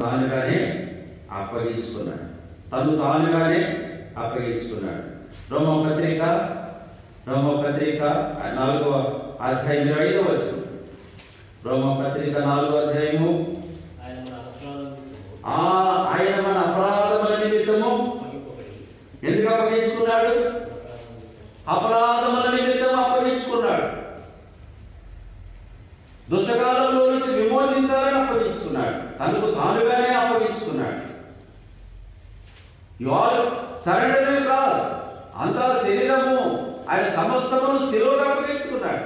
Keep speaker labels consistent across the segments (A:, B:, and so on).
A: తానుగానే అప్పగించుకున్నాడు. తను తానుగానే అప్పగించుకున్నాడు. రోమపత్రిక 4వ అధ్యాయం 25వ వచనం. రోమపత్రిక 4వ అధ్యాయము. ఆయన మన అపరాధముల నిమిత్తము ఎందుకు అప్పగించుకున్నాడు? అపరాధముల నిమిత్తం అప్పగించుకున్నాడు. దుష్టకాలంలో నుంచి విమోచించాలని అప్పగించుకున్నాడు. తనకు తానుగానే అప్పగించుకున్నాడు. You are surrendering cross. అంతా శరీరము ఆయన సమస్తమును శిలువగా అప్పగించుకున్నాడు.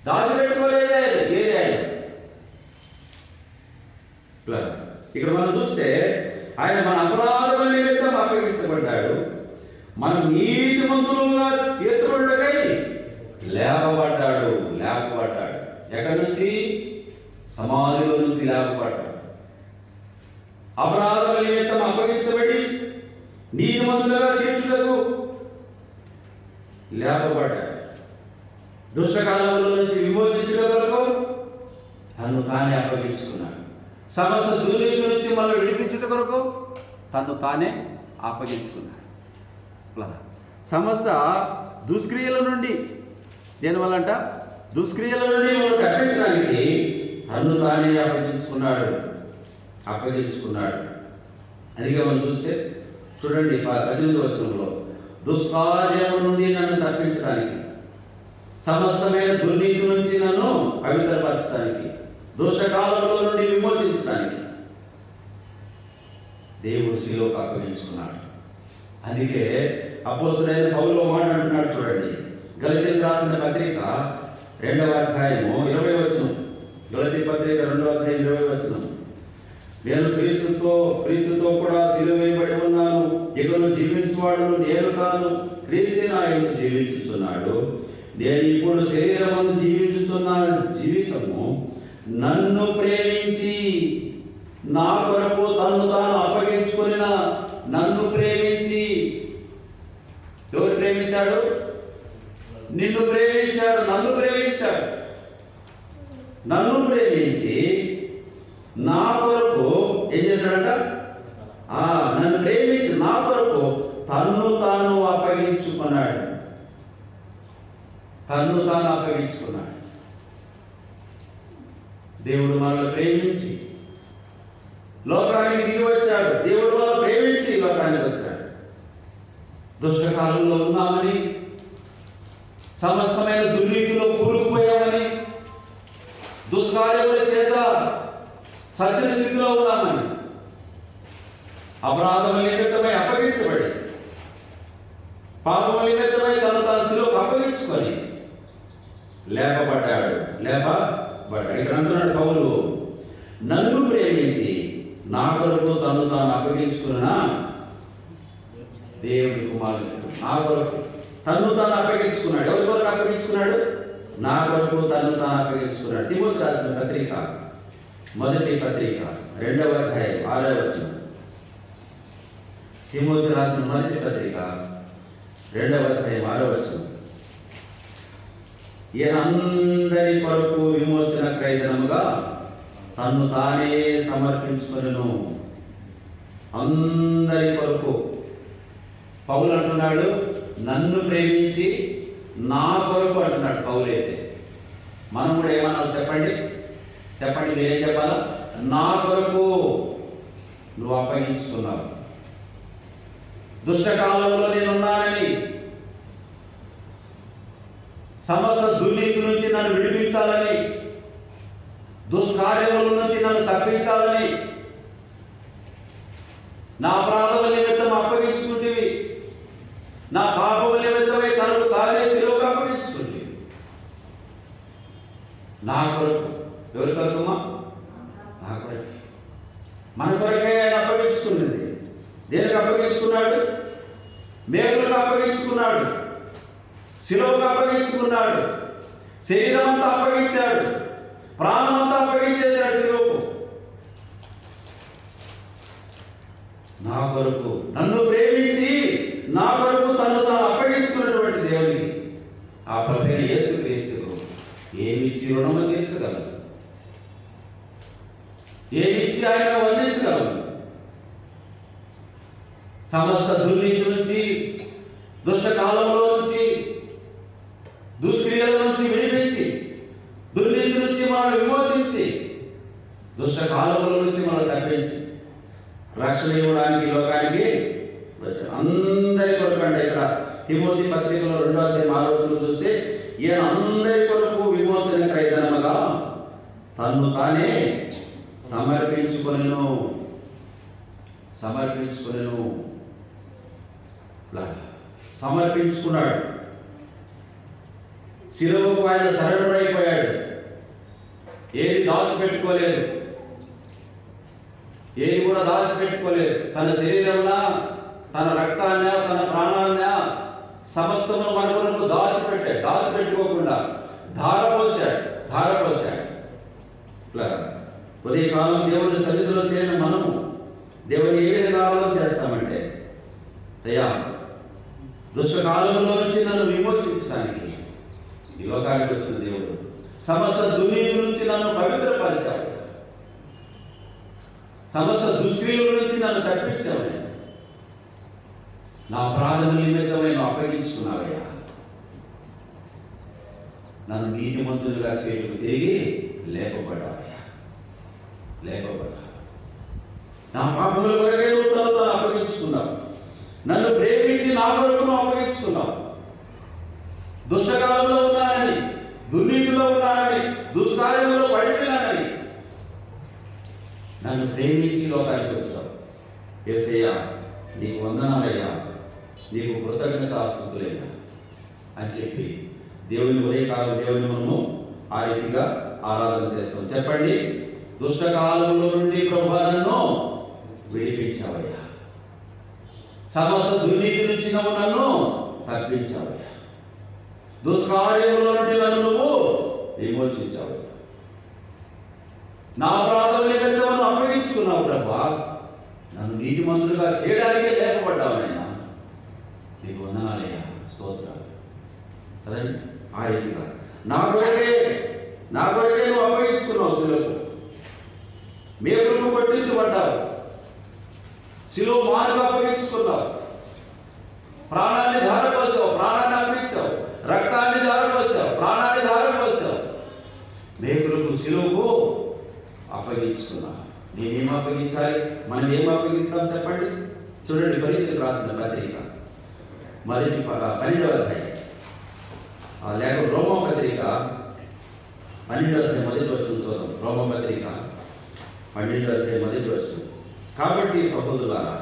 A: దాచిపెట్టుకోలేదే ఏది ఆయన. ఇక్కడ మనం చూస్తే ఆయన మన అపరాధముల నిమిత్తం అప్పగించబడ్డాడు. మనం నీతిమంతులుగా తీర్చబడ్డకై లేపబడ్డాడు. ఎక్కడి నుంచి? సమాధిలో నుంచి లేపబడ్డాడు. అపరాధముల నిమిత్తం అప్పగించబడి నీతిమంతులుగా తీర్చుటకు లేపబడ్డాడు. దుష్టకాలంలో నుంచి విమోచించుట కొరకు తను తానే అప్పగించుకున్నాడు. సమస్త దుర్నీతి నుంచి మనం విడిపించుట కొరకు తను తానే అప్పగించుకున్నాడు. సమస్త దుష్క్రియల నుండి, దేనివల్లంట? దుష్క్రియల నుండి మనం తప్పించడానికి తను తానే అప్పగించుకున్నాడు. అదిగా మనం చూస్తే చూడండి 18వ వచనంలో, దుష్కార్యము నుండి నన్ను తప్పించడానికి, సమస్తమైన దుర్నీతి నుంచి నన్ను పవిత్రపరచడానికి, దోషకాలంలో నుండి విమోచించడానికి దేవుడు శిలువకు అప్పగించుకున్నాడు. అందుకే అపోస్తలుడైన పౌలు మాట అంటున్నాడు చూడండి. గలతీయులకు రాసిన పత్రిక 2వ అధ్యాయము 20వ వచనం. గలతీ పత్రిక 2వ అధ్యాయం 20వ వచనం. నేను క్రీస్తుతో కూడా సిలువ వేయబడి ఉన్నాను. ఇకను జీవించువాడును నేను కాను, క్రీస్తే నాయందు జీవించుచున్నాడు. నేను ఇప్పుడు శరీరమందు జీవించుచున్న జీవితము నన్ను ప్రేమించి నా కొరకు తను తాను అప్పగించుకొనిన నన్ను ప్రేమించి. ఎవరు ప్రేమించాడు? నిన్ను ప్రేమించాడు. నన్ను ప్రేమించి నా కొరకు ఏం చేశాడంట? నన్ను ప్రేమించి నా కొరకు తన్ను తాను అప్పగించుకున్నాడు. దేవుడు మనల్ని ప్రేమించి లోకానికి దిగి వచ్చాడు. దేవుడు మనల్ని ప్రేమించి లోకానికి వచ్చాడు. దుష్టకాలంలో ఉన్నామని, సమస్తమైన దుర్నీతిలో కూరుకుపోయామని, దుష్కార్యముల చేత సజ్జన స్థితిలో ఉన్నామని, అపరాధముల నిమిత్తమై అప్పగించబడి, పాపముల నిమిత్తమై తను శిలువకు అప్పగించుకొని లేపబడ్డాడు. ఇక్కడ అంటున్నాడు పౌలు, నన్ను ప్రేమించి నా కొరకు తను తాను అప్పగించుకున్న దేవుడి కుమారుడు. నా కొరకు తను తాను అప్పగించుకున్నాడు. ఎవరి కొరకు అప్పగించుకున్నాడు? నా కొరకు తను తాను అప్పగించుకున్నాడు. తిమోతి రాసిన పత్రిక, మొదటి పత్రిక 2వ అధ్యాయం 6వ వచనం. తిమోతి రాసిన మొదటి పత్రిక 2వ అధ్యాయం 6వ వచనం. ఈయన అందరి కొరకు విమోచన క్రయధనముగా తన్ను తానే సమర్పించుకొనెను. అందరి కొరకు. పౌలు అంటున్నాడు నన్ను ప్రేమించి నా కొరకు అంటున్నాడు పౌలైతే. మనం కూడా ఏమన్నా చెప్పండి మీరేం చెప్పాలా? నా కొరకు నువ్వు అప్పగించుకున్నావు. దుష్టకాలంలో నేనున్నానని, సమస్త దుర్నీతి నుంచి నన్ను విడిపించాలని, దుష్కార్యముల నుంచి నన్ను తప్పించాలని, నా అపరాధముల నిమిత్తం అప్పగించుకుంటేవి, నా పాపముల నిమిత్తమై తనకు తానే శిలువకు అప్పగించుకుంటే నా కొరకు. ఎవరి కొరకుమా? నా కొరకే. మన కొరకే ఆయన అప్పగించుకున్నది. దేనికి అప్పగించుకున్నాడు? మేకులకు అప్పగించుకున్నాడు, శిలువకు అప్పగించుకున్నాడు, శరీరం అంతా అప్పగించాడు, ప్రాణం అంతా అప్పగించేశాడు శిలువకు. నా కొరకు నన్ను ప్రేమించి నా కొరకు తను తాను అప్పగించుకున్నటువంటి దేవునికి, ఆ ప్రభువైన యేసుక్రీస్తుకు ఏమిచ్చి రుణము తీర్చగలదు? ఏమిచ్చి ఆయన వర్ణించగలము? సమస్త దుర్నీతి నుంచి, దుష్ట కాలంలో నుంచి, దుష్క్రియల నుంచి విడిపించి, దుర్నీతి నుంచి మనం విమోచించి, దుష్ట కాలంలో నుంచి మనం తప్పించి రక్షణ ఇవ్వడానికి లోకానికి వచ్చాడు. అందరి కొరకు అంటే ఇక్కడ తిమోతి పత్రికలో 2వ అధ్యాయం 6వ వచనం చూస్తే, ఈయన అందరి కొరకు విమోచన క్రయధనముగా తన్ను తానే సమర్పించుకొనెను. సమర్పించుకున్నాడు. శిలువకు ఆయన సరెండర్ అయిపోయాడు. ఏది దాచిపెట్టుకోలేదు, ఏది కూడా దాచిపెట్టుకోలేదు. తన శరీరంలో తన రక్తాన్ని, తన ప్రాణాన్ని, సమస్తమును మన కొరకు దాచిపెట్టుకోకుండా ధారపోశాడు. ఉదయకాలం దేవుని సన్నిధిలో చేరిన మనము దేవుని ఏ విధంగా ఆరాధన చేస్తామంటే, అయ్యా దుష్టకాలంలో నుంచి నన్ను విమోచించడానికి ఈ లోకానికి వచ్చిన దేవుడు, సమస్త దుర్నీతి నుంచి నన్ను పవిత్రపరిచావు, సమస్త దుష్క్రియల నుంచి నన్ను తప్పించావు, నా ప్రాణముల నిమిత్తమై నువ్వు అప్పగించుకున్నావయ్యా, నన్ను నీతిమంతులుగా చేయటకు తిరిగి లేపబడ్డావయ్యా. నా పాపముల కొరకే నువ్వు తను అప్పగించుకున్నావు. నన్ను ప్రేమించి నా కొరకు నువ్వు అప్పగించుకున్నావు. దుష్టకాలంలో ఉన్నానని, దుర్నీతిలో ఉన్నానని, దుష్కార్యంలో పడిపోయినానని నన్ను ప్రేమించి లోకానికి వచ్చావు. యేసయ్యా నీకు వందనాలయ్యా, నీకు కృతజ్ఞతాస్తుతులయ్యా అని చెప్పి దేవుని ఉదయకాలం దేవుని మనము ఆ రీతిగా ఆరాధన చేస్తాం. చెప్పండి, దుష్టకాలంలో నుండి ప్రభువా నన్ను విడిపించావయ్యా, సమస్త దుర్నీతి నుంచి నువ్వు నన్ను తప్పించావయ్యా, దుష్కార్యంలో నుండి నన్ను నువ్వు విమోచించావయ్యా, నా అపరాధముల నిమిత్తము నన్ను అప్పగించుకున్నావు ప్రభువా, నన్ను నీతిమంతులుగా చేయడానికే లేపబడ్డావనైనా నీకు వందనాలయ్యా, స్తోత్రాలు కదండి. ఆ రీతిగా నా కొరకే నువ్వు అప్పగించుకున్నావు. శిలువకు మేకులకు కొట్టించబడ్డావు, శిలువ మానుగా అప్పగించుకున్నావు, ప్రాణాన్ని ధారపోసావు, ప్రాణాన్ని అర్పించావు, రక్తాన్ని ధారపోసావు, ప్రాణాన్ని ధారపోసావు, మేకులకు శిలువకు అప్పగించుకున్నావు. నేనేం అప్పగించాలి? మనం ఏం అప్పగిస్తాం చెప్పండి? చూడండి, కొరింథీయులకు రాసిన పత్రిక 12వ అధ్యాయం, లేక రోమపత్రిక 12వ అధ్యాయం 1వ వచనం చూద్దాం. రోమపత్రిక 12వ అధ్యాయం 1వ వచనం. కాబట్టి సహోదరులారా,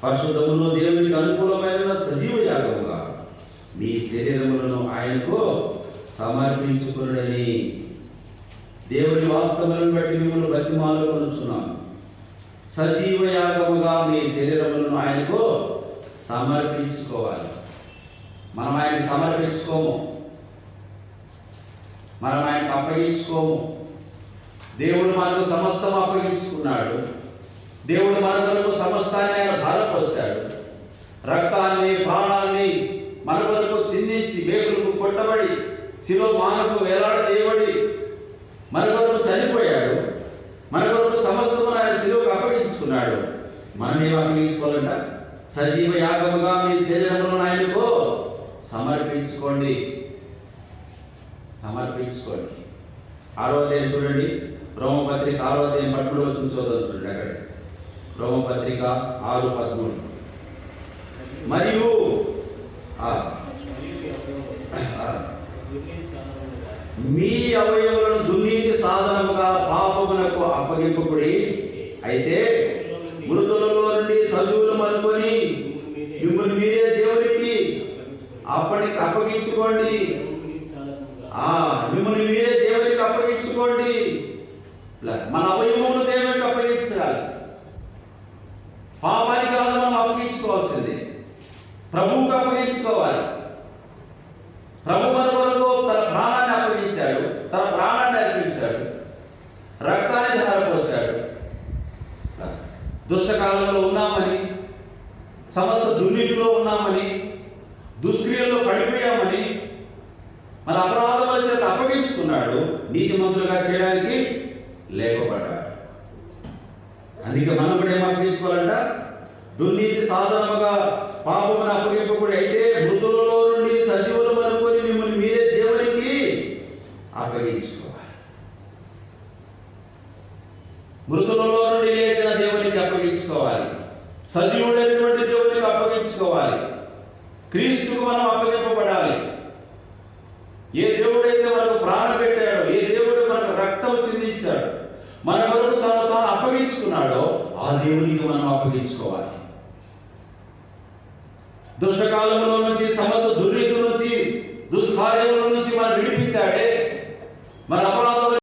A: పరిశుద్ధమును దేవునికి అనుకూలమైన సజీవ యాగముగా మీ శరీరములను ఆయనకు సమర్పించుకునని దేవుని వాస్తవాలను బట్టి మిమ్మల్ని బతిమాలుకొనుచున్నాను. సజీవ యాగముగా మీ శరీరములను ఆయనకు సమర్పించుకోవాలి. మనం ఆయనకు సమర్పించుకోము, మనం ఆయనకు అప్పగించుకోము. దేవుడు మనకు సమస్తం అప్పగించుకున్నాడు. దేవుడు మన కొరకు సమస్తాన్ని ఆయన ధారపోశాడు. రక్తాన్ని, ప్రాణాన్ని మన కొరకు చిందించి, వేగులకు కొట్టబడి, శిలువ మానకు వేలాడదీయబడి మన కొరకు చనిపోయాడు. మన కొరకు సమస్తము ఆయన శిలువకు అప్పగించుకున్నాడు. మనం ఏమి అప్పగించుకోవాలంట? సజీవ యాగముగా మీ శరీరములను ఆయనకు సమర్పించుకోండి. 6వ అధ్యాయం చూడండి, రోమపత్రిక 6వ అధ్యాయం 13వ వచనం చూడండి. అక్కడ రోమపత్రిక 6:13. మరియు మీ అవయవులను దుర్నీతి సాధనముగా పాపమునకు అప్పగింపకుడి, అయితే మృతులలో నుండి సజీవులం అనుకొని మిమ్మల్ని మీరే దేవునికి అప్పగించుకోండి. మిమ్మల్ని మీరే దేవునికి అప్పగించుకోండి. మన అవయవములు దేవునికి అప్పగించాలి. పాపానికి కాదు మనం అప్పగించుకోవాల్సింది, ప్రభువుకు అప్పగించుకోవాలి. ప్రభు మన కొరకు తన ప్రాణాన్ని అప్పగించాడు, తన ప్రాణాన్ని అర్పించాడు, రక్తాన్ని ధారపోశాడు. దుష్టకాలంలో ఉన్నామని, సమస్త దుర్నీతిలో ఉన్నామని, దుష్క్రియల్లో పడిపోయామని మన అపరాధముల చేత అప్పగించుకున్నాడు. నీతిమంతులుగా చేయడానికి లేపబడ్డాడు. అందుకే మనం కూడా ఏం అప్పగించుకోవాలంట? దుర్నీతి సాధనముగా పాపమును అప్పగింపకూడదు. అయితే మృతులలో నుండి సజీవులు అనుకొని మిమ్మల్ని మీరే దేవునికి అప్పగించుకోవాలి. మృతులలో నుండి లేచిన దేవునికి అప్పగించుకోవాలి. సజీవుడైనటువంటి దేవునికి అప్పగించుకోవాలి. క్రీస్తుకు మనం అప్పగింపబడాలి. ఏ దేవుడైతే మనకు ప్రాణం పెట్టాడో, ఏ దేవుడు మనకు రక్తం చిందించాడు, మన వరకు తాను అప్పగించుకున్నాడో ఆ దేవునికి మనం అప్పగించుకోవాలి. దుష్టకాలంలో నుంచి, సమస్త దుర్నీతి నుంచి, దుష్కార్యముల నుంచి మనం విడిపించాడే, మన అపరాధం